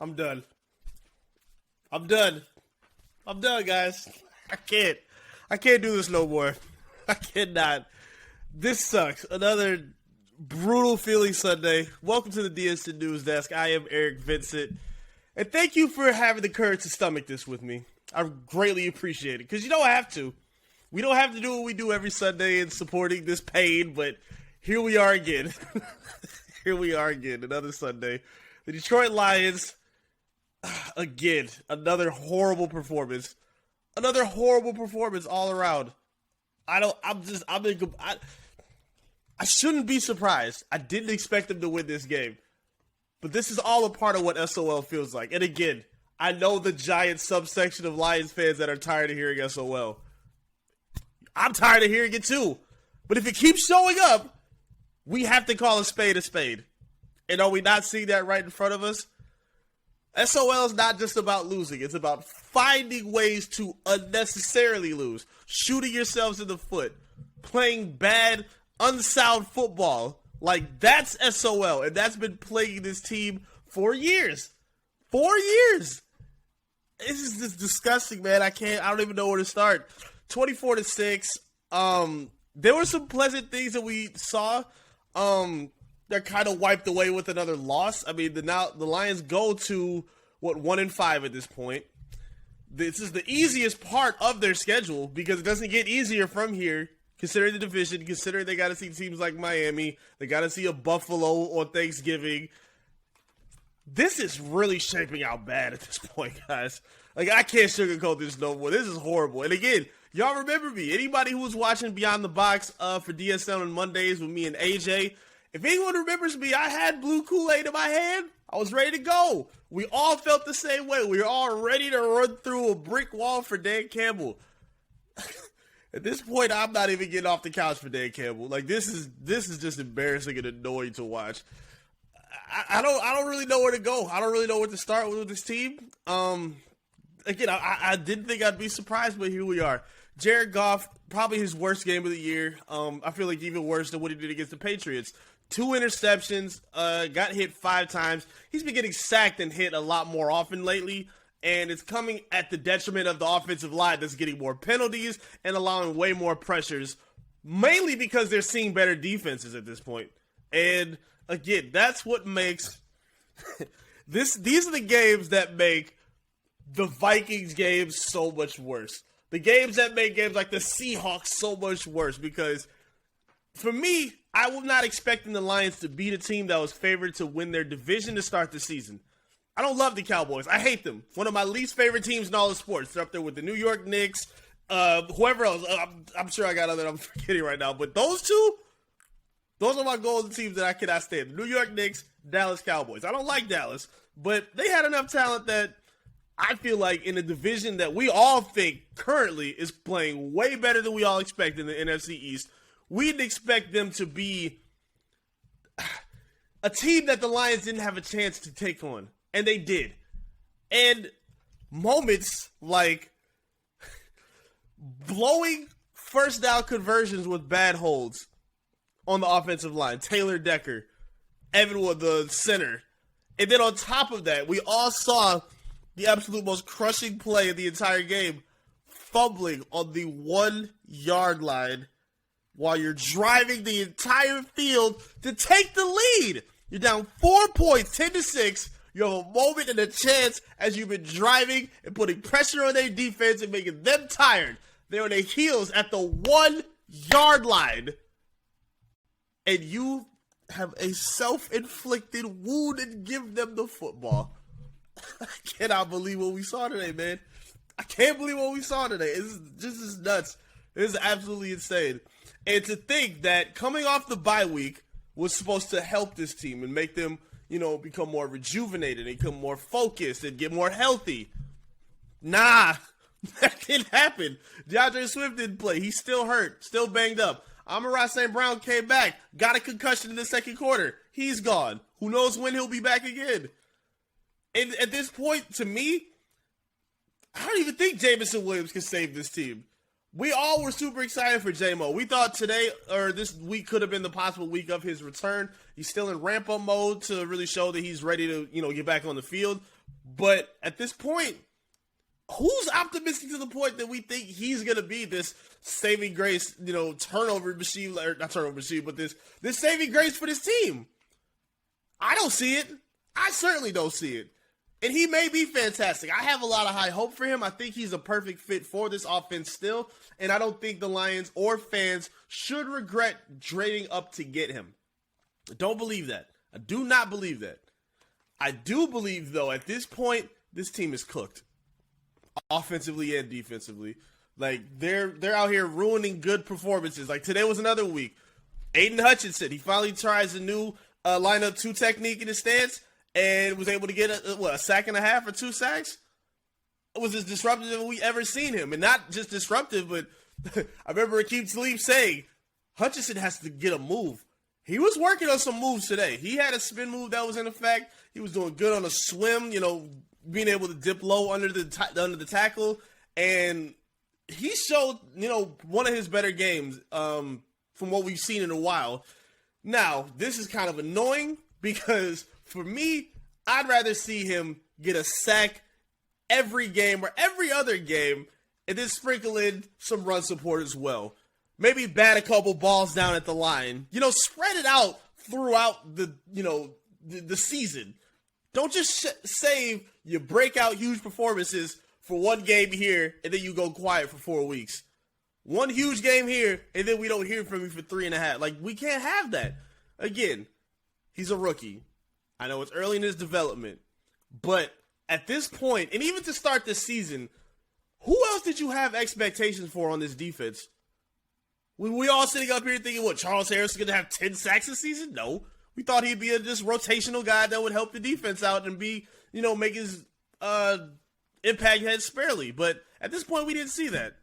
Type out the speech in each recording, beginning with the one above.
I'm done. I'm done, guys. I can't do this no more. I cannot. This sucks. Another brutal feeling Sunday. Welcome to the DSN News Desk. I am Eric Vincent. And thank you for having the courage to stomach this with me. I greatly appreciate it. Because you don't have to. We don't have to do what we do every Sunday in supporting this pain, but here we are again. Here we are again, another Sunday. The Detroit Lions, again, another horrible performance. Another horrible performance all around. I shouldn't be surprised. I didn't expect them to win this game. But this is all a part of what SOL feels like. And again, I know the giant subsection of Lions fans that are tired of hearing SOL. I'm tired of hearing it too. But if it keeps showing up, we have to call a spade a spade. And are we not seeing that right in front of us? SOL is not just about losing. It's about finding ways to unnecessarily lose. Shooting yourselves in the foot. Playing bad, unsound football. Like, that's SOL. And that's been plaguing this team for years. 4 years. This is just disgusting, man. I don't even know where to start. 24-6. There were some pleasant things that we saw. They're kind of wiped away with another loss. I mean, the Lions go to, 1-5 at this point. This is the easiest part of their schedule because it doesn't get easier from here, considering the division, considering they got to see teams like Miami. They got to see a Buffalo on Thanksgiving. This is really shaping out bad at this point, guys. Like, I can't sugarcoat this no more. This is horrible. And again, y'all remember me. Anybody who was watching Beyond the Box for DSN on Mondays with me and AJ, if anyone remembers me, I had blue Kool-Aid in my hand. I was ready to go. We all felt the same way. We were all ready to run through a brick wall for Dan Campbell. At this point, I'm not even getting off the couch for Dan Campbell. Like, this is just embarrassing and annoying to watch. I don't really know where to go. I don't really know where to start with this team. Again, I didn't think I'd be surprised, but here we are. Jared Goff, probably his worst game of the year. I feel like even worse than what he did against the Patriots. 2 interceptions, got hit 5 times. He's been getting sacked and hit a lot more often lately, and it's coming at the detriment of the offensive line that's getting more penalties and allowing way more pressures, mainly because they're seeing better defenses at this point. And again, that's what makes these are the games that make the Vikings games so much worse. The games that make games like the Seahawks so much worse because for me, I was not expecting the Lions to beat a team that was favored to win their division to start the season. I don't love the Cowboys. I hate them. One of my least favorite teams in all of sports. They're up there with the New York Knicks, whoever else. I'm sure I got other I'm forgetting right now. But those two, those are my golden teams that I cannot stand. New York Knicks, Dallas Cowboys. I don't like Dallas, but they had enough talent that I feel like in a division that we all think currently is playing way better than we all expect in the NFC East, we didn't expect them to be a team that the Lions didn't have a chance to take on. And they did. And moments like blowing first down conversions with bad holds on the offensive line. Taylor Decker, Evan Wood, the center. And then on top of that, we all saw the absolute most crushing play of the entire game, fumbling on the 1 yard line while you're driving the entire field to take the lead. You're down 4 points, 10-6. You have a moment and a chance as you've been driving and putting pressure on their defense and making them tired. They're on their heels at the 1 yard line. And you have a self-inflicted wound and give them the football. I cannot believe what we saw today, man. I can't believe what we saw today. It's just nuts. It's absolutely insane. And to think that coming off the bye week was supposed to help this team and make them, become more rejuvenated and become more focused and get more healthy. Nah, that didn't happen. DeAndre Swift didn't play. He's still hurt, still banged up. Amon-Ra St. Brown came back, got a concussion in the second quarter. He's gone. Who knows when he'll be back again? And at this point, to me, I don't even think Jameson Williams can save this team. We all were super excited for J-Mo. We thought today or this week could have been the possible week of his return. He's still in ramp-up mode to really show that he's ready to, get back on the field. But at this point, who's optimistic to the point that we think he's going to be this saving grace, turnover machine, or not turnover machine, but this saving grace for this team? I don't see it. I certainly don't see it. And he may be fantastic. I have a lot of high hope for him. I think he's a perfect fit for this offense still. And I don't think the Lions or fans should regret trading up to get him. I don't believe that. I do not believe that. I do believe, though, at this point, this team is cooked. Offensively and defensively. Like, they're out here ruining good performances. Like, today was another week. Aiden Hutchinson, he finally tries a new lineup 2 technique in his stance and was able to get a sack and a half or 2 sacks. It was as disruptive as we ever seen him. And not just disruptive, but I remember Akeem Talib saying, Hutchinson has to get a move. He was working on some moves today. He had a spin move that was in effect. He was doing good on a swim, being able to dip low under the tackle. And he showed, one of his better games from what we've seen in a while. Now, this is kind of annoying because for me, I'd rather see him get a sack every game or every other game and then sprinkle in some run support as well. Maybe bat a couple balls down at the line. Spread it out throughout the season. Don't just save your breakout huge performances for one game here and then you go quiet for 4 weeks. One huge game here and then we don't hear from you for 3.5. Like, we can't have that. Again, he's a rookie. I know it's early in his development. But at this point, and even to start this season, who else did you have expectations for on this defense? We all sitting up here thinking, what, Charles Harris is going to have 10 sacks this season? No. We thought he'd be this rotational guy that would help the defense out and be, make his impact head sparely. But at this point, we didn't see that.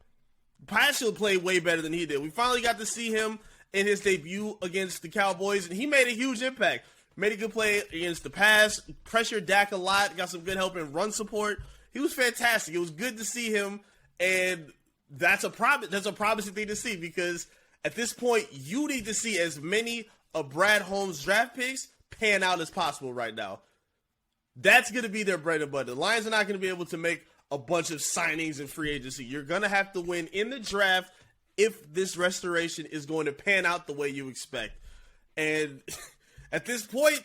Pascal played way better than he did. We finally got to see him in his debut against the Cowboys, and he made a huge impact. Made a good play against the pass, pressured Dak a lot, got some good help in run support. He was fantastic. It was good to see him, and that's a promising thing to see because at this point, you need to see as many of Brad Holmes' draft picks pan out as possible right now. That's going to be their bread and butter. The Lions are not going to be able to make a bunch of signings in free agency. You're going to have to win in the draft if this restoration is going to pan out the way you expect. And at this point,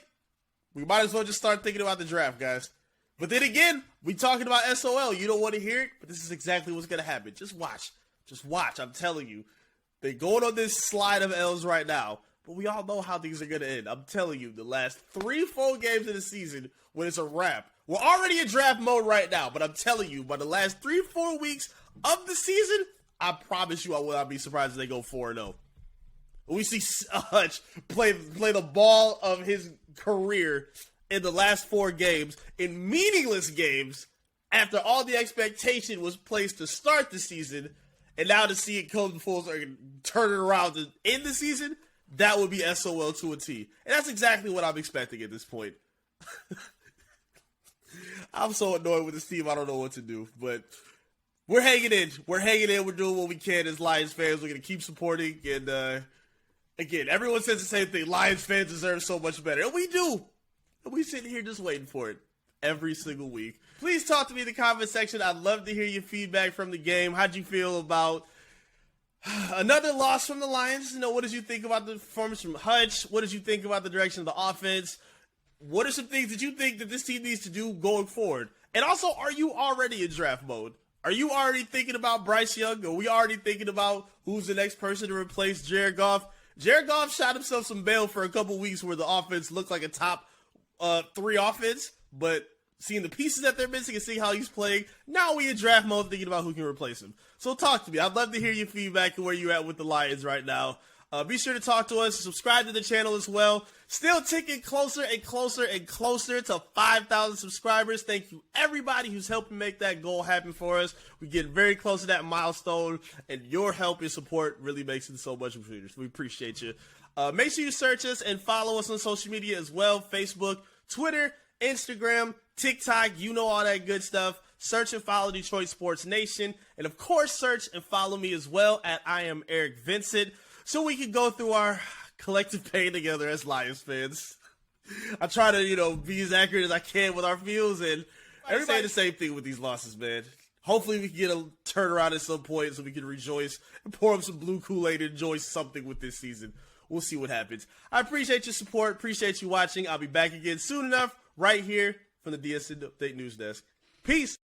we might as well just start thinking about the draft, guys. But then again, we talking about SOL. You don't want to hear it, but this is exactly what's going to happen. Just watch. Just watch. I'm telling you. They're going on this slide of L's right now, but we all know how things are going to end. I'm telling you, the last 3-4 games of the season, when it's a wrap, we're already in draft mode right now, but I'm telling you, by the last 3-4 weeks of the season, I promise you I will not be surprised if they go 4-0. We see Hutch play the ball of his career in the last 4 games, in meaningless games, after all the expectation was placed to start the season, and now to see it come full circle, turn it around to end the season, that would be SOL to a T. And that's exactly what I'm expecting at this point. I'm so annoyed with this team, I don't know what to do. But we're hanging in. We're hanging in. We're doing what we can as Lions fans. We're going to keep supporting. And, again, everyone says the same thing. Lions fans deserve so much better. And we do. And we sitting here just waiting for it every single week. Please talk to me in the comment section. I'd love to hear your feedback from the game. How'd you feel about another loss from the Lions? What did you think about the performance from Hutch? What did you think about the direction of the offense? What are some things that you think that this team needs to do going forward? And also, are you already in draft mode? Are you already thinking about Bryce Young? Are we already thinking about who's the next person to replace Jared Goff? Jared Goff shot himself some bail for a couple weeks where the offense looked like a top 3 offense, but seeing the pieces that they're missing and seeing how he's playing, now we in draft mode thinking about who can replace him. So talk to me. I'd love to hear your feedback and where you're at with the Lions right now. Be sure to talk to us. Subscribe to the channel as well. Still ticking closer and closer and closer to 5,000 subscribers. Thank you, everybody who's helping make that goal happen for us. We're getting very close to that milestone, and your help and support really makes it so much appreciated. We appreciate you. Make sure you search us and follow us on social media as well. Facebook, Twitter, Instagram, TikTok, all that good stuff. Search and follow Detroit Sports Nation. And, of course, search and follow me as well at I am Eric Vincent, so we can go through our collective pain together as Lions fans. I try to, be as accurate as I can with our views, and Everybody the same thing with these losses, man. Hopefully we can get a turnaround at some point so we can rejoice and pour up some blue Kool-Aid and enjoy something with this season. We'll see what happens. I appreciate your support. Appreciate you watching. I'll be back again soon enough right here from the DSN Update News Desk. Peace.